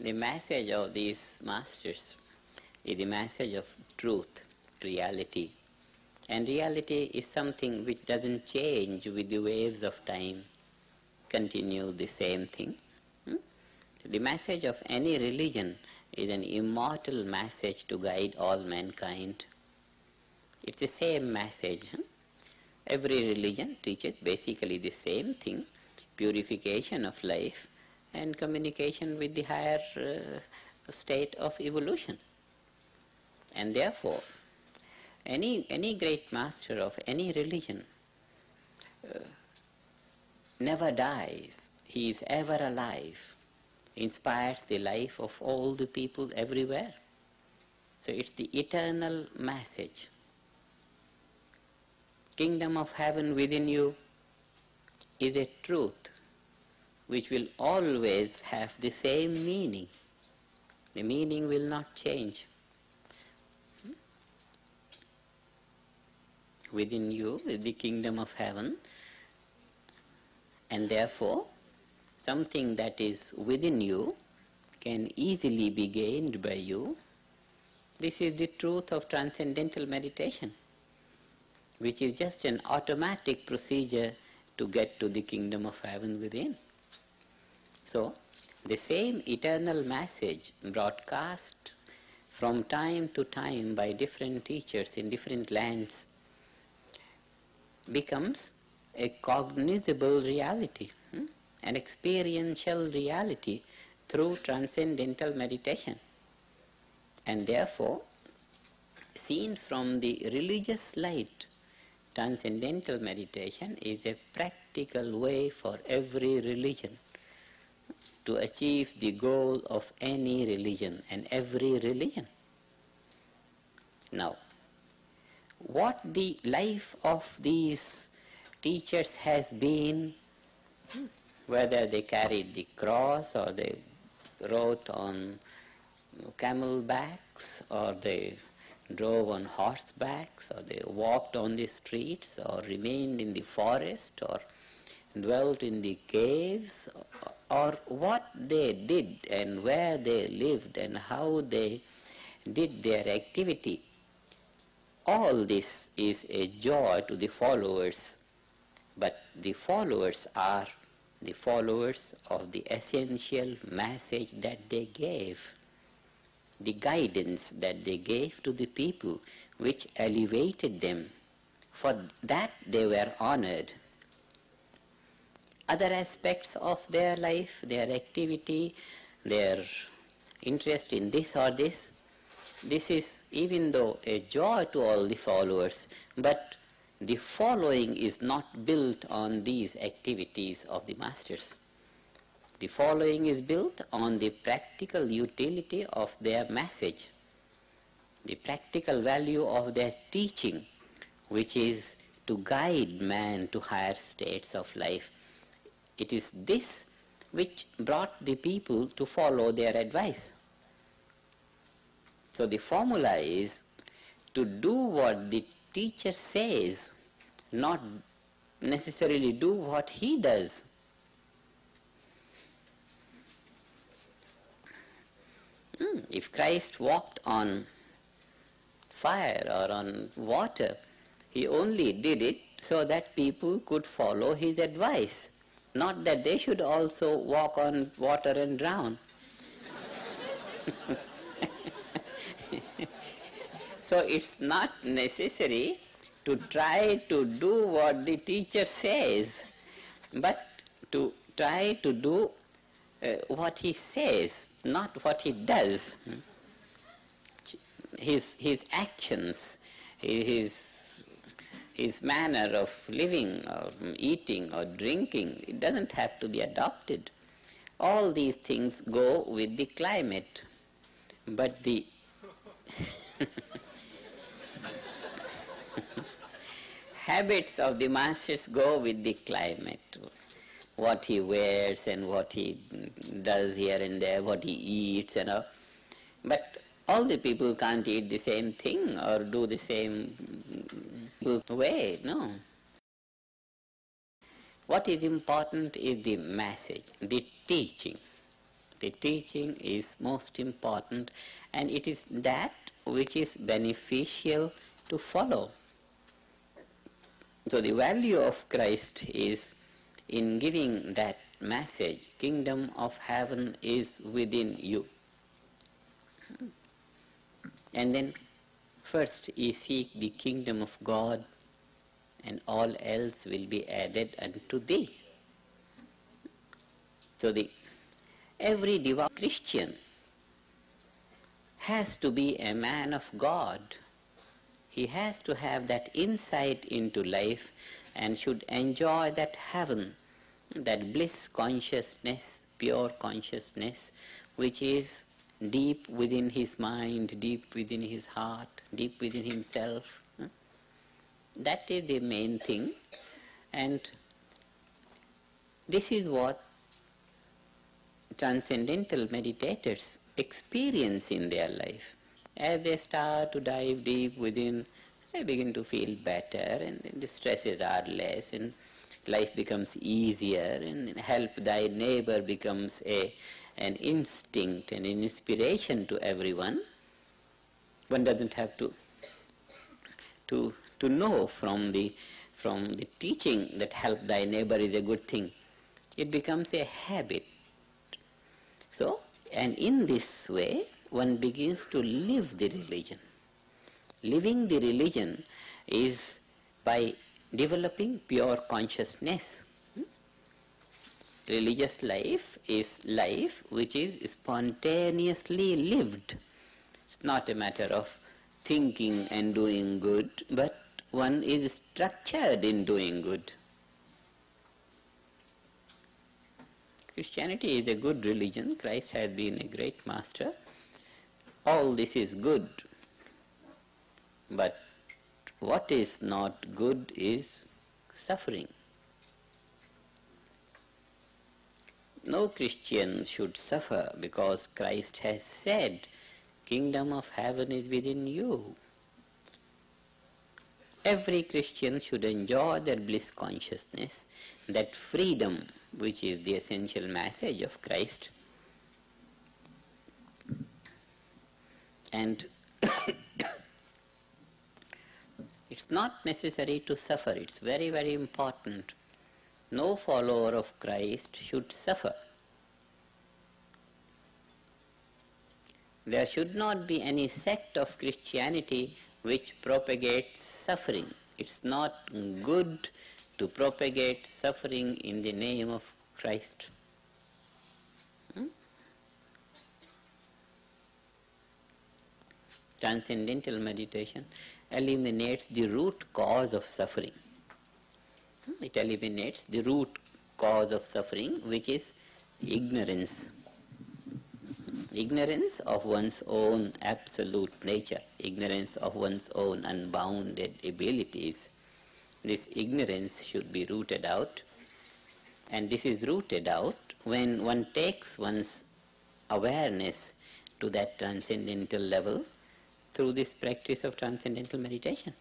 the message of these masters is the message of truth, reality. And reality is something which doesn't change with the waves of time, continue the same thing. So the message of any religion is an immortal message to guide all mankind. It's the same message. Every religion teaches basically the same thing, purification of life and communication with the higher state of evolution. And therefore, any great master of any religion never dies. He is ever alive, inspires the life of all the people everywhere. So it's the eternal message. Kingdom of heaven within you is a truth which will always have the same meaning. The meaning will not change. Within you is the kingdom of heaven, and therefore something that is within you can easily be gained by you. This is the truth of transcendental meditation, which is just an automatic procedure to get to the kingdom of heaven within. So, the same eternal message broadcast from time to time by different teachers in different lands becomes a cognizable reality, an experiential reality through transcendental meditation. And therefore, seen from the religious light, transcendental meditation is a practical way for every religion to achieve the goal of any religion and every religion. Now, what the life of these teachers has been, whether they carried the cross or they rode on camel backs or they drove on horsebacks or they walked on the streets or remained in the forest or dwelt in the caves, or what they did and where they lived and how they did their activity, all this is a joy to the followers, but the followers are the followers of the essential message that they gave, the guidance that they gave to the people, which elevated them. For that they were honored. Other aspects of their life, their activity, their interest in this or this is, even though a joy to all the followers, but the following is not built on these activities of the masters. The following is built on the practical utility of their message, the practical value of their teaching, which is to guide man to higher states of life. It is this which brought the people to follow their advice. So the formula is to do what the teacher says, not necessarily do what he does. If Christ walked on fire or on water, he only did it so that people could follow his advice, not that they should also walk on water and drown. So it's not necessary to try to do what the teacher says, but to try to do what he says, not what he does. His actions, his manner of living or eating or drinking, it doesn't have to be adopted. All these things go with the climate, but the habits of the masters go with the climate. What he wears and what he does here and there, what he eats and all. But all the people can't eat the same thing or do the same way, no. What is important is the message, the teaching. The teaching is most important, and it is that which is beneficial to follow. So the value of Christ is in giving that message, kingdom of heaven is within you. And then first ye seek the kingdom of God, and all else will be added unto thee. So every devout Christian has to be a man of God. He has to have that insight into life and should enjoy that heaven, that bliss consciousness, pure consciousness, which is deep within his mind, deep within his heart, deep within himself. That is the main thing, and this is what transcendental meditators experience in their life. As they start to dive deep within, they begin to feel better, and the stresses are less, and life becomes easier, and help thy neighbor becomes an instinct and an inspiration to everyone. One doesn't have to know from the teaching that help thy neighbor is a good thing. It becomes a habit. So, and in this way, one begins to live the religion. Living the religion is by developing pure consciousness. Religious life is life which is spontaneously lived. It's not a matter of thinking and doing good, but one is structured in doing good. Christianity is a good religion. Christ has been a great master. All this is good. But what is not good is suffering. No Christian should suffer because Christ has said, kingdom of heaven is within you. Every Christian should enjoy that bliss consciousness, that freedom which is the essential message of Christ. And it's not necessary to suffer. It's very, very important. No follower of Christ should suffer. There should not be any sect of Christianity which propagates suffering. It's not good to propagate suffering in the name of Christ. Transcendental meditation eliminates the root cause of suffering. It eliminates the root cause of suffering, which is ignorance. Ignorance of one's own absolute nature, ignorance of one's own unbounded abilities. This ignorance should be rooted out, and this is rooted out when one takes one's awareness to that transcendental level through this practice of transcendental meditation.